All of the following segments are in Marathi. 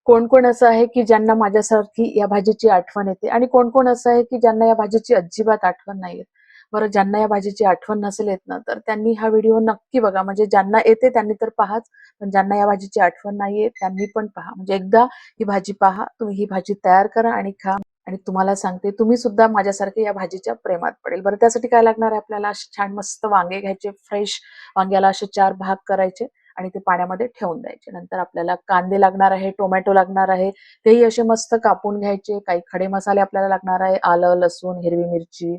कोण कोण असं आहे की ज्यांना माझ्यासारखी या भाजीची आठवण येते आणि कोण कोण असं आहे की ज्यांना या भाजीची अजिबात आठवण नाही येत. बरं, ज्यांना या भाजीची आठवण नसेल येत ना, तर त्यांनी हा व्हिडिओ नक्की बघा. म्हणजे ज्यांना येते त्यांनी तर पहाच, पण ज्यांना या भाजीची आठवण नाहीये त्यांनी पण पहा. म्हणजे एकदा ही भाजी पहा, तुम्ही ही भाजी तयार करा आणि खा. आणि तुम्हाला सांगते, तुम्ही सुद्धा माझ्यासारखे या भाजीच्या प्रेमात पडेल. बरं, त्यासाठी काय लागणार आहे आपल्याला? असे छान मस्त वांगे घ्यायचे, फ्रेश वांग्याला असे 4 भाग करायचे आणि ते पाण्यामध्ये ठेवून द्यायचे. नंतर आपल्याला कांदे लागणार आहे, टोमॅटो लागणार आहे, तेही असे मस्त कापून घ्यायचे. काही खडे मसाले आपल्याला लागणार आहे, आलं, लसूण, हिरवी मिरची,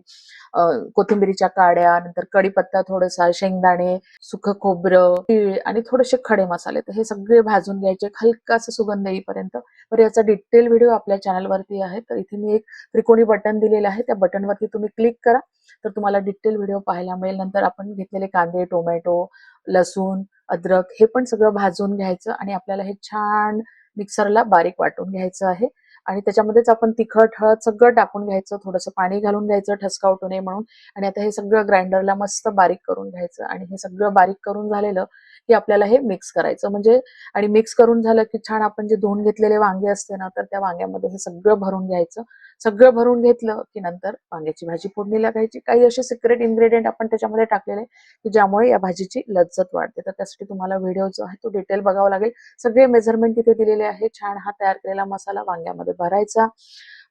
कोथिंबीरीच्या काड्या, नंतर कढीपत्ता थोडासा, शेंगदाणे, सुकं खोबरं, तीळ आणि थोडेसे खडे मसाले. तर हे सगळे भाजून घ्यायचे हलकासा सुगंध येईपर्यंत. तर याचा डिटेल व्हिडिओ आपल्या चॅनलवरती आहे. तर इथे मी एक त्रिकोणी बटन दिलेलं आहे, त्या बटनवरती तुम्ही क्लिक करा, तर तुम्हाला डिटेल व्हिडिओ पाहायला मिळेल. नंतर आपण घेतलेले कांदे, टोमॅटो, लसूण, अद्रक हे पण सगळं भाजून घ्यायचं आणि आपल्याला हे छान मिक्सरला बारीक वाटून घ्यायचं आहे. आणि त्याच्यामध्येच आपण तिखट, हळद सगळं टाकून घ्यायचं, थोडंसं पाणी घालून घ्यायचं ठसका उठू नये म्हणून. आणि आता हे सगळं ग्राइंडरला मस्त बारीक करून घ्यायचं आणि हे सगळं बारीक करून झालेलं की आपल्याला हे मिक्स करायचं. म्हणजे आणि मिक्स करून झालं की छान आपण जे धुवून घेतलेले वांगे असते ना, तर त्या वांग्यामध्ये हे सगळं भरून घ्यायचं. सगळं भरून घेतलं की नंतर वांग्याची भाजी फोडणीला घ्यायची. काही असे सिक्रेट इन्ग्रेडियंट आपण त्याच्यामध्ये टाकलेले की ज्यामुळे या भाजीची लज्जत वाढते. तर त्यासाठी तुम्हाला व्हिडिओ जो आहे तो डिटेल बघावा लागेल. सगळे मेजरमेंट तिथे दिलेले आहे. छान हा तयार केलेला मसाला वांग्यामध्ये भरायचा,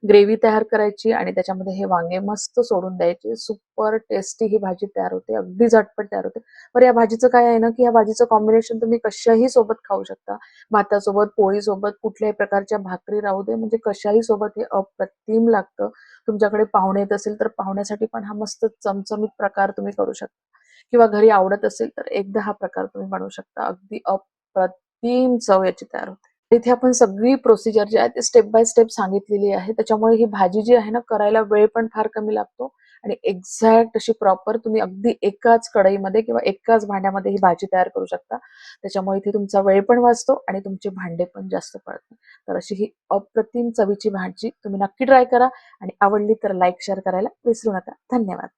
ग्रेव्ही तयार करायची आणि त्याच्यामध्ये हे वांगे मस्त सोडून द्यायचे. सुपर टेस्टी ही भाजी तयार होते, अगदी झटपट तयार होते. पण या भाजीचं काय आहे ना, की या भाजीचं कॉम्बिनेशन तुम्ही कशाही सोबत खाऊ शकता. भातासोबत, पोळीसोबत, कुठल्याही प्रकारच्या भाकरी राहू दे, म्हणजे कशाही सोबत हे अप्रतिम लागतं. तुमच्याकडे पाहुणे येत असेल तर पाहुण्यासाठी पण हा मस्त चमचमीत प्रकार तुम्ही करू शकता, किंवा घरी आवडत असेल तर एकदा हा प्रकार तुम्ही बनवू शकता. अगदी अप्रतिम चव याची तयार होते. इथे आपण सगळी प्रोसिजर जी आहे ती स्टेप बाय स्टेप सांगितलेली आहे. त्याच्यामुळे ही भाजी जी आहे ना, करायला वेळ पण फार कमी लागतो आणि एक्झॅक्ट अशी प्रॉपर तुम्ही अगदी एकाच कढईमध्ये किंवा एकाच भांड्यामध्ये ही भाजी तयार करू शकता. त्याच्यामुळे इथे तुमचा वेळ पण वाचतो आणि तुमचे भांडे पण जास्त पडत नाही. तर अशी ही अप्रतिम चवीची भाजी तुम्ही नक्की ट्राय करा आणि आवडली तर लाईक शेअर करायला विसरू नका. धन्यवाद.